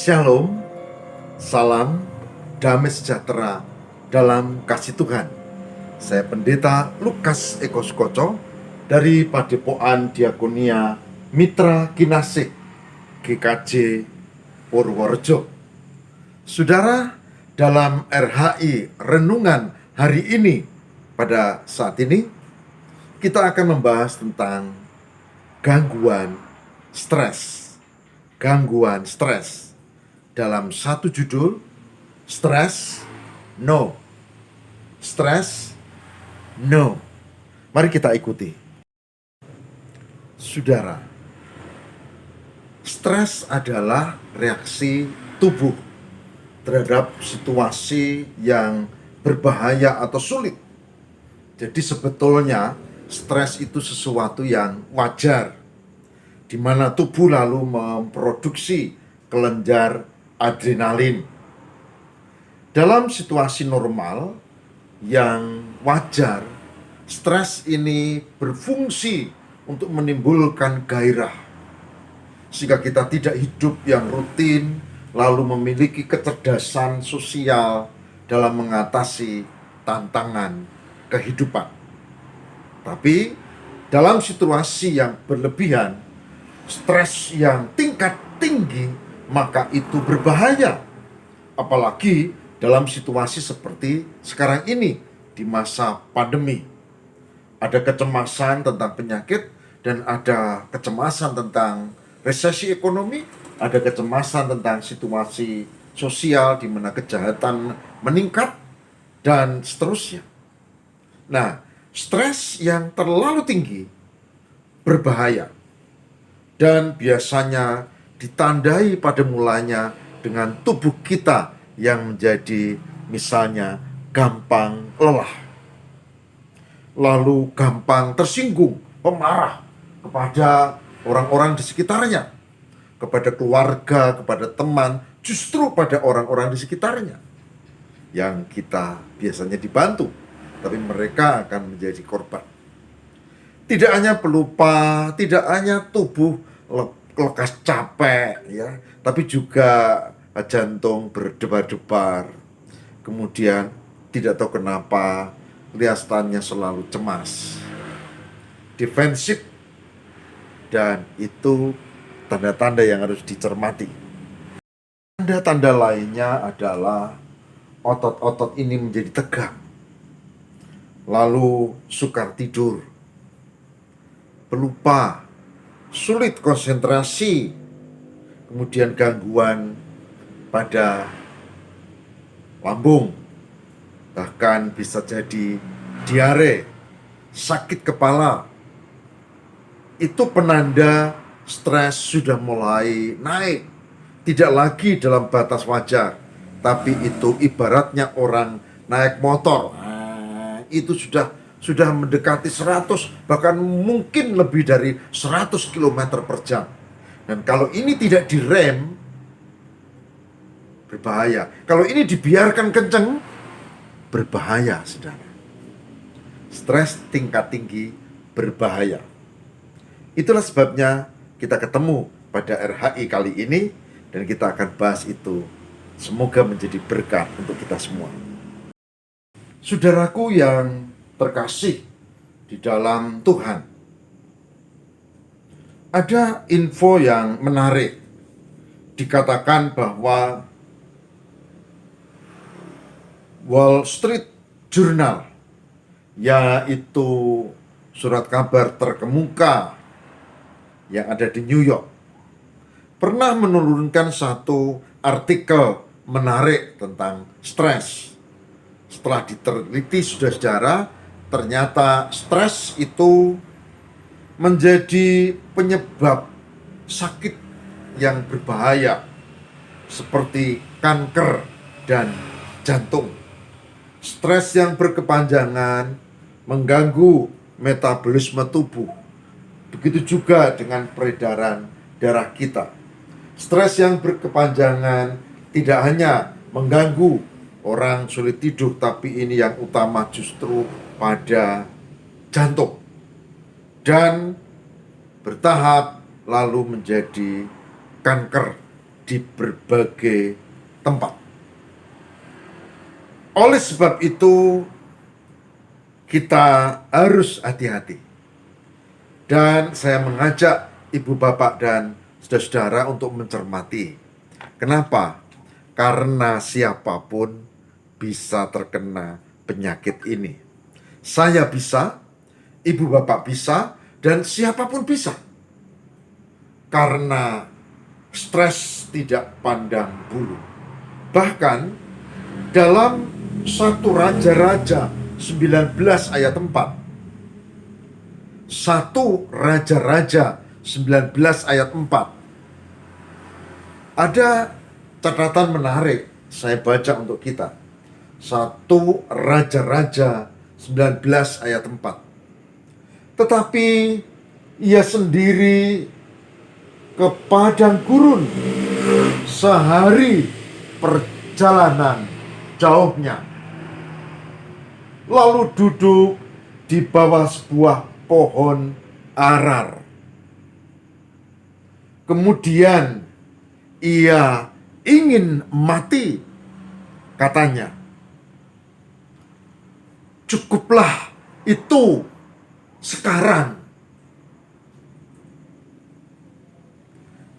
Shalom, salam, damai sejahtera dalam kasih Tuhan. Saya Pendeta Lukas Eko Sukoco dari Padepokan Diakonia Mitra Kinasih GKJ Purworejo. Saudara, dalam RHI Renungan hari ini, pada saat ini, kita akan membahas tentang gangguan stres. Gangguan stres. Dalam satu judul, Stress No. Stress No. Mari kita ikuti. Saudara, stres adalah reaksi tubuh terhadap situasi yang berbahaya atau sulit. Jadi sebetulnya stres itu sesuatu yang wajar, di mana tubuh lalu memproduksi kelenjar adrenalin. Dalam situasi normal yang wajar, stres ini berfungsi untuk menimbulkan gairah, sehingga kita tidak hidup yang rutin, lalu memiliki kecerdasan sosial dalam mengatasi tantangan kehidupan. Tapi dalam situasi yang berlebihan, stres yang tingkat tinggi, maka itu berbahaya. Apalagi dalam situasi seperti sekarang ini, di masa pandemi. Ada kecemasan tentang penyakit, dan ada kecemasan tentang resesi ekonomi, ada kecemasan tentang situasi sosial di mana kejahatan meningkat, dan seterusnya. Nah, stres yang terlalu tinggi berbahaya, dan biasanya ditandai pada mulanya dengan tubuh kita yang menjadi misalnya gampang lelah, lalu gampang tersinggung, pemarah kepada orang-orang di sekitarnya, kepada keluarga, kepada teman, justru pada orang-orang di sekitarnya yang kita biasanya dibantu, tapi mereka akan menjadi korban. Tidak hanya pelupa, tidak hanya tubuh lekas capek, ya, tapi juga jantung berdebar-debar. Kemudian tidak tahu kenapa kelihatannya selalu cemas, defensif, dan itu tanda-tanda yang harus dicermati. Tanda-tanda lainnya adalah otot-otot ini menjadi tegang, lalu sukar tidur, pelupa, sulit konsentrasi, kemudian gangguan pada lambung, bahkan bisa jadi diare, sakit kepala. Itu penanda stres sudah mulai naik, tidak lagi dalam batas wajar, tapi itu ibaratnya orang naik motor. Itu sudah mendekati 100, bahkan mungkin lebih dari 100 km per jam. Dan kalau ini tidak direm, berbahaya. Kalau ini dibiarkan kenceng, berbahaya, saudara. Stres tingkat tinggi berbahaya. Itulah sebabnya kita ketemu pada RHI kali ini, dan kita akan bahas itu. Semoga menjadi berkat untuk kita semua. Saudaraku yang terkasih di dalam Tuhan, ada info yang menarik. Dikatakan bahwa Wall Street Journal, yaitu surat kabar terkemuka yang ada di New York, pernah menurunkan satu artikel menarik tentang stres. Setelah diteliti, saudara-saudara, ternyata stres itu menjadi penyebab sakit yang berbahaya seperti kanker dan jantung. Stres yang berkepanjangan mengganggu metabolisme tubuh. Begitu juga dengan peredaran darah kita. Stres yang berkepanjangan tidak hanya mengganggu orang sulit tidur, tapi ini yang utama justru pada jantung, dan bertahap lalu menjadi kanker di berbagai tempat. Oleh sebab itu, kita harus hati-hati. Dan saya mengajak ibu bapak dan saudara-saudara untuk mencermati. Kenapa? Karena siapapun bisa terkena penyakit ini. Saya bisa, ibu bapak bisa, dan siapapun bisa. Karena stres tidak pandang bulu. Bahkan dalam 1 Raja-Raja 19 ayat 4. 1 Raja-Raja 19 ayat 4. Ada catatan menarik saya baca untuk kita. 1 Raja-Raja 19 ayat 4. Tetapi ia sendiri ke padang gurun sehari perjalanan jauhnya, lalu duduk di bawah sebuah pohon arar. Kemudian ia ingin mati, katanya. Cukuplah itu sekarang.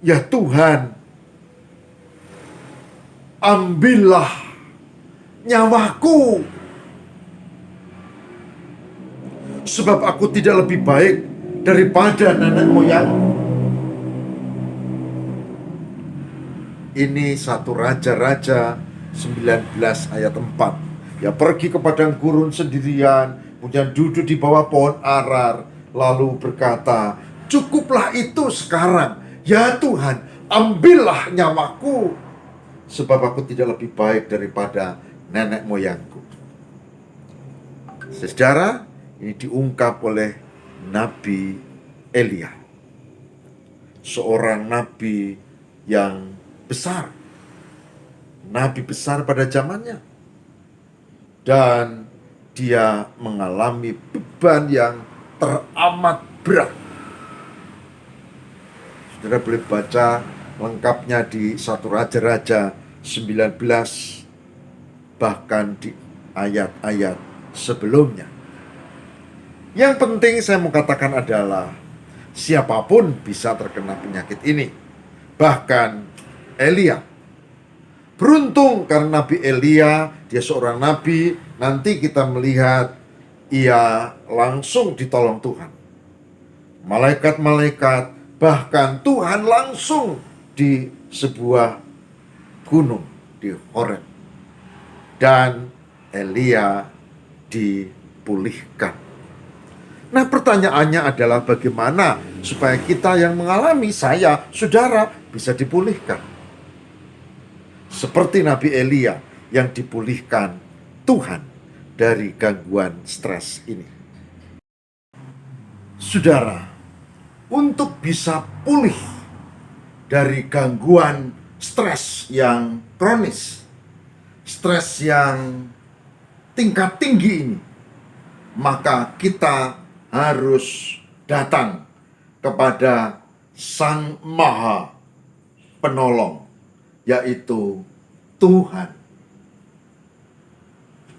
Ya Tuhan, ambillah nyawaku, sebab aku tidak lebih baik daripada nenek moyang. Ini 1 Raja-Raja 19 ayat 4. Ya pergi ke padang gurun sendirian, kemudian duduk di bawah pohon arar, lalu berkata, cukuplah itu sekarang. Ya Tuhan, ambillah nyawaku, sebab aku tidak lebih baik daripada nenek moyangku. Saudara, ini diungkap oleh Nabi Elia, seorang nabi yang besar, nabi besar pada zamannya, dan dia mengalami beban yang teramat berat. Saudara boleh baca lengkapnya di 1 Raja-Raja 19, bahkan di ayat-ayat sebelumnya. Yang penting saya mau katakan adalah siapapun bisa terkena penyakit ini. Bahkan Elia. Beruntung karena Nabi Elia, dia seorang nabi, nanti kita melihat ia langsung ditolong Tuhan. Malaikat-malaikat, bahkan Tuhan langsung di sebuah gunung di Horeb. Dan Elia dipulihkan. Nah, pertanyaannya adalah bagaimana supaya kita yang mengalami, saya, saudara, bisa dipulihkan. Seperti Nabi Elia yang dipulihkan Tuhan dari gangguan stres ini. Saudara, untuk bisa pulih dari gangguan stres yang kronis, stres yang tingkat tinggi ini, maka kita harus datang kepada Sang Maha Penolong, yaitu Tuhan.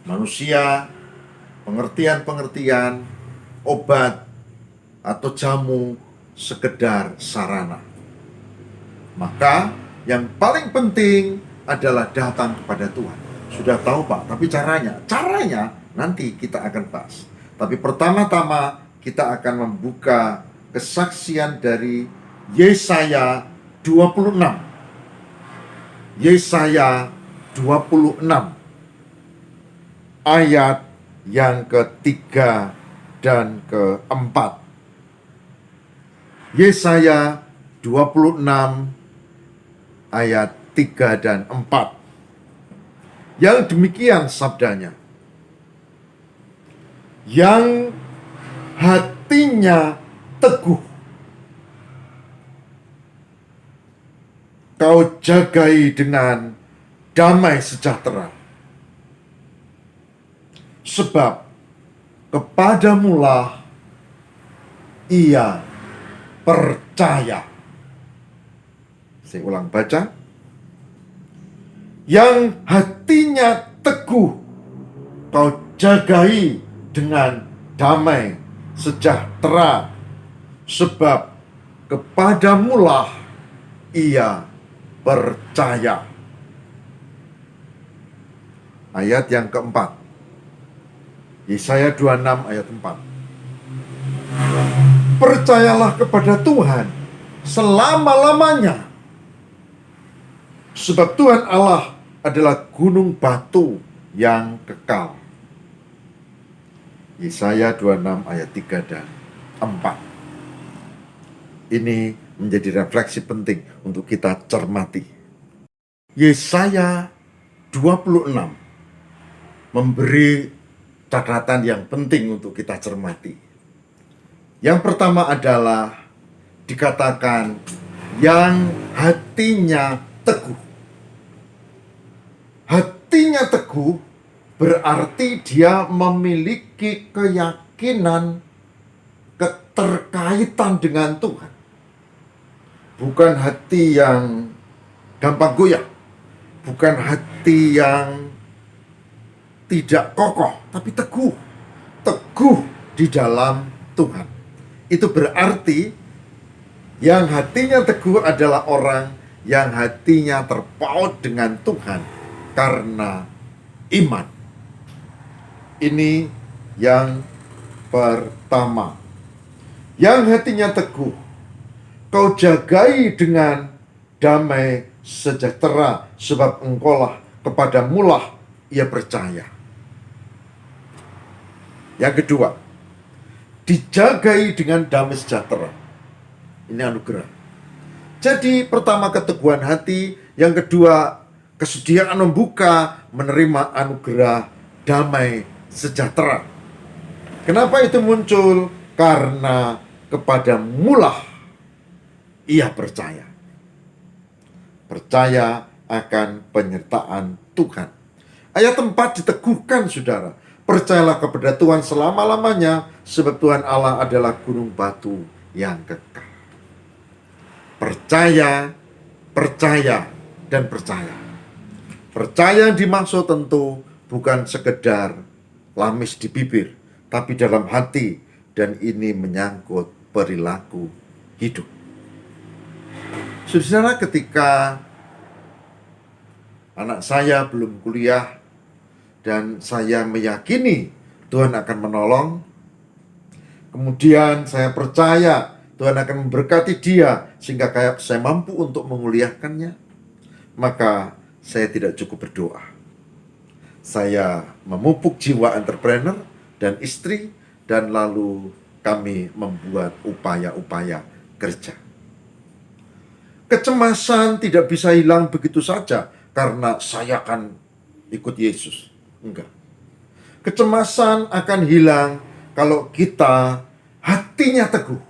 Manusia, pengertian-pengertian, obat, atau jamu sekedar sarana. Maka yang paling penting adalah datang kepada Tuhan. Sudah tahu Pak, tapi caranya nanti kita akan bahas. Tapi pertama-tama kita akan membuka kesaksian dari Yesaya 26. Yesaya 26 ayat yang ketiga dan keempat. Yesaya 26 ayat 3 dan 4. Yang demikian sabdanya, yang hatinya teguh kau jagai dengan damai sejahtera, sebab kepadamulah ia percaya. Saya ulang baca, Yang hatinya teguh kau jagai dengan damai sejahtera, sebab kepadamulah ia percaya. Ayat yang keempat, Yesaya 26 ayat 4. Percayalah kepada Tuhan selama-lamanya, sebab Tuhan Allah adalah gunung batu yang kekal. Yesaya 26 ayat 3 dan 4. Ini menjadi refleksi penting untuk kita cermati. Yesaya 26 memberi catatan yang penting untuk kita cermati. Yang pertama adalah dikatakan yang hatinya teguh. Hatinya teguh berarti dia memiliki keyakinan, keterkaitan dengan Tuhan. Bukan hati yang gampang goyah, bukan hati yang tidak kokoh, tapi teguh. Teguh di dalam Tuhan. Itu berarti yang hatinya teguh adalah orang yang hatinya terpaut dengan Tuhan karena iman. Ini yang pertama. Yang hatinya teguh, kau jagai dengan damai sejahtera, sebab engkaulah kepadamulah ia percaya. Yang kedua, dijagai dengan damai sejahtera. Ini anugerah. Jadi pertama keteguhan hati, yang kedua kesediaan membuka, menerima anugerah damai sejahtera. Kenapa itu muncul? Karena kepadamulah ia percaya. Percaya akan penyertaan Tuhan. Ayat 4 diteguhkan, saudara. Percayalah kepada Tuhan selama-lamanya, sebab Tuhan Allah adalah gunung batu yang kekal. Percaya, percaya, dan percaya. Percaya yang dimaksud tentu bukan sekedar lamis di bibir, tapi dalam hati, dan ini menyangkut perilaku hidup. Saudara, ketika anak saya belum kuliah dan saya meyakini Tuhan akan menolong, kemudian saya percaya Tuhan akan memberkati dia sehingga saya mampu untuk menguliahkannya, maka saya tidak cukup berdoa. Saya memupuk jiwa entrepreneur dan istri, dan lalu kami membuat upaya-upaya kerja. Kecemasan tidak bisa hilang begitu saja karena saya akan ikut Yesus. Enggak. Kecemasan akan hilang kalau kita hatinya teguh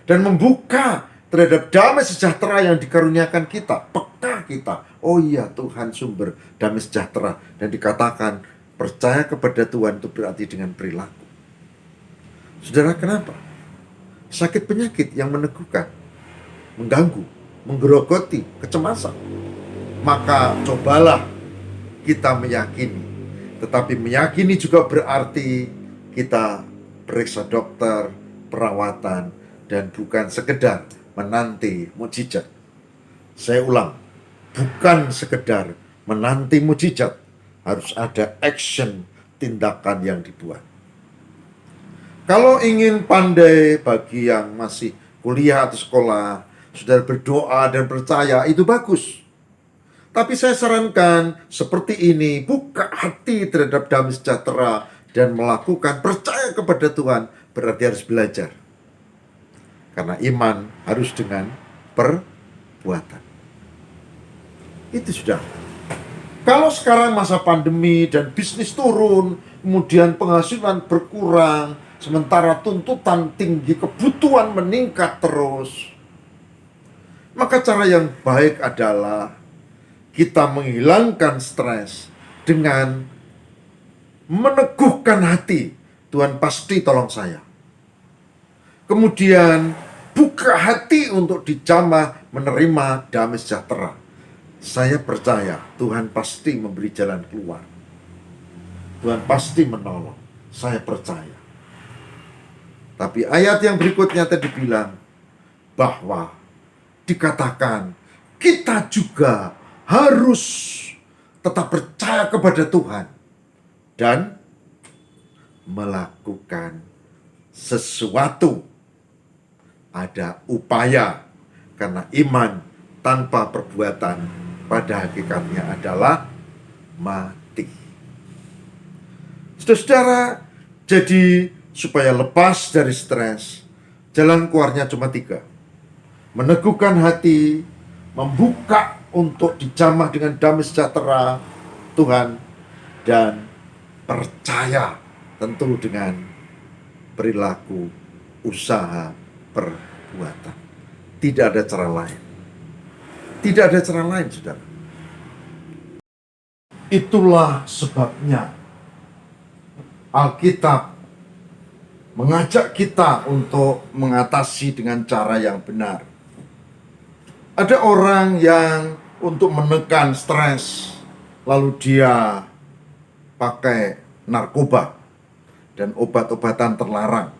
dan membuka terhadap damai sejahtera yang dikaruniakan kita, peka kita. Oh iya, Tuhan sumber damai sejahtera. Dan dikatakan percaya kepada Tuhan itu berarti dengan perilaku. Saudara, kenapa? Sakit penyakit yang meneguhkan, mengganggu, menggerogoti, kecemasan. Maka cobalah kita meyakini. Tetapi meyakini juga berarti kita periksa dokter, perawatan, dan bukan sekedar menanti mukjizat. Saya ulang, bukan sekedar menanti mukjizat, harus ada action, tindakan yang dibuat. Kalau ingin pandai bagi yang masih kuliah atau sekolah, sudah berdoa dan percaya, itu bagus. Tapi saya sarankan seperti ini, buka hati terhadap damai sejahtera dan melakukan percaya kepada Tuhan, berarti harus belajar. Karena iman harus dengan perbuatan. Itu sudah. Kalau sekarang masa pandemi dan bisnis turun, kemudian penghasilan berkurang, sementara tuntutan tinggi, kebutuhan meningkat terus, maka cara yang baik adalah kita menghilangkan stres dengan meneguhkan hati. Tuhan pasti tolong saya. Kemudian buka hati untuk dijamah menerima damai sejahtera. saya percaya Tuhan pasti memberi jalan keluar. Tuhan pasti menolong. Saya percaya. Tapi ayat yang berikutnya tadi bilang bahwa dikatakan kita juga harus tetap percaya kepada Tuhan dan melakukan sesuatu. Ada upaya, karena iman tanpa perbuatan pada hakikatnya adalah mati. Saudara-saudara, jadi supaya lepas dari stres, jalan keluarnya cuma 3. Meneguhkan hati, membuka untuk dijamah dengan damai sejahtera Tuhan, dan percaya tentu dengan perilaku, usaha, perbuatan. Tidak ada cara lain. Tidak ada cara lain, saudara. Itulah sebabnya Alkitab mengajak kita untuk mengatasi dengan cara yang benar. Ada orang yang untuk menekan stres, lalu dia pakai narkoba dan obat-obatan terlarang.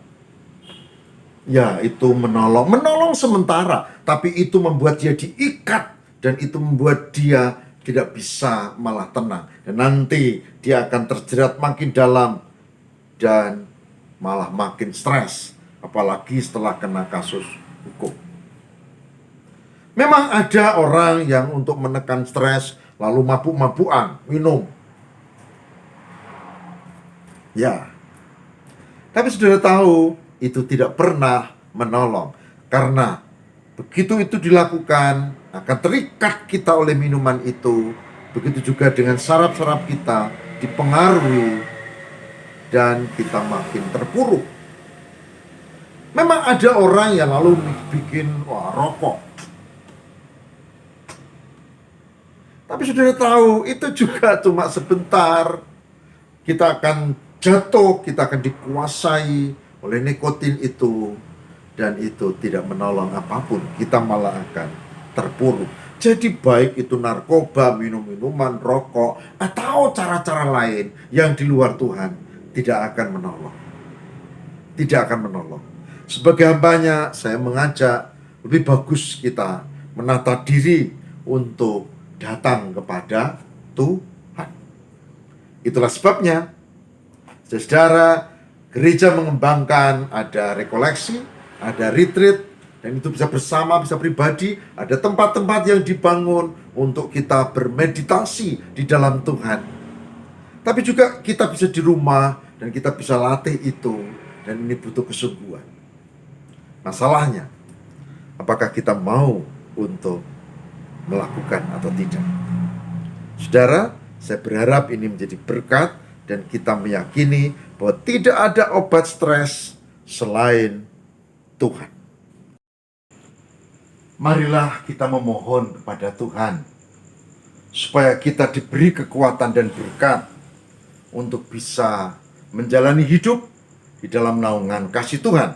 Ya, itu menolong sementara, tapi itu membuat dia diikat, dan itu membuat dia tidak bisa malah tenang. Dan nanti dia akan terjerat makin dalam dan malah makin stres, apalagi setelah kena kasus hukum. Memang ada orang yang untuk menekan stres lalu mabuk-mabukan, minum. Ya. Tapi saudara tahu, itu tidak pernah menolong. Karena begitu itu dilakukan, akan terikat kita oleh minuman itu. Begitu juga dengan saraf-saraf kita dipengaruhi, dan kita makin terpuruk. Memang ada orang yang lalu bikin rokok. Tapi saudara tahu, itu juga cuma sebentar. Kita akan jatuh, kita akan dikuasai oleh nikotin itu, dan itu tidak menolong apapun. Kita malah akan terpuruk. Jadi baik itu narkoba, minum-minuman, rokok, atau cara-cara lain yang di luar Tuhan, tidak akan menolong. Tidak akan menolong. Sebagai hambanya, saya mengajak lebih bagus kita menata diri untuk datang kepada Tuhan. Itulah sebabnya, saudara, gereja mengembangkan ada rekoleksi, ada retreat, dan itu bisa bersama, bisa pribadi. Ada tempat-tempat yang dibangun untuk kita bermeditasi di dalam Tuhan. Tapi juga kita bisa di rumah, dan kita bisa latih itu, dan ini butuh kesungguhan. Masalahnya, apakah kita mau untuk melakukan atau tidak? Saudara, saya berharap ini menjadi berkat, dan kita meyakini bahwa tidak ada obat stres selain Tuhan. Marilah kita memohon kepada Tuhan supaya kita diberi kekuatan dan berkat untuk bisa menjalani hidup di dalam naungan kasih Tuhan.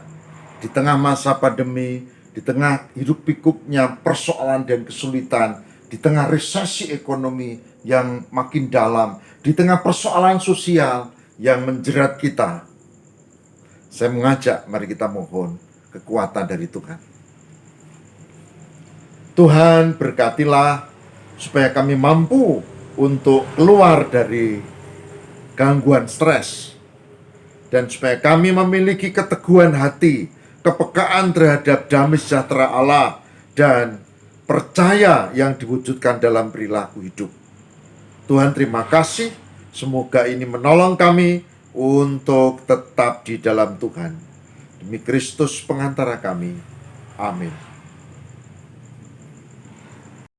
Di tengah masa pandemi, di tengah hidup pikuknya persoalan dan kesulitan, di tengah resesi ekonomi yang makin dalam, di tengah persoalan sosial yang menjerat kita, saya mengajak, mari kita mohon kekuatan dari Tuhan. Tuhan berkatilah supaya kami mampu untuk keluar dari gangguan stres, dan supaya kami memiliki keteguhan hati, kepekaan terhadap damai sejahtera Allah, dan percaya yang diwujudkan dalam perilaku hidup. Tuhan, terima kasih. Semoga ini menolong kami untuk tetap di dalam Tuhan. Demi Kristus pengantara kami. Amin.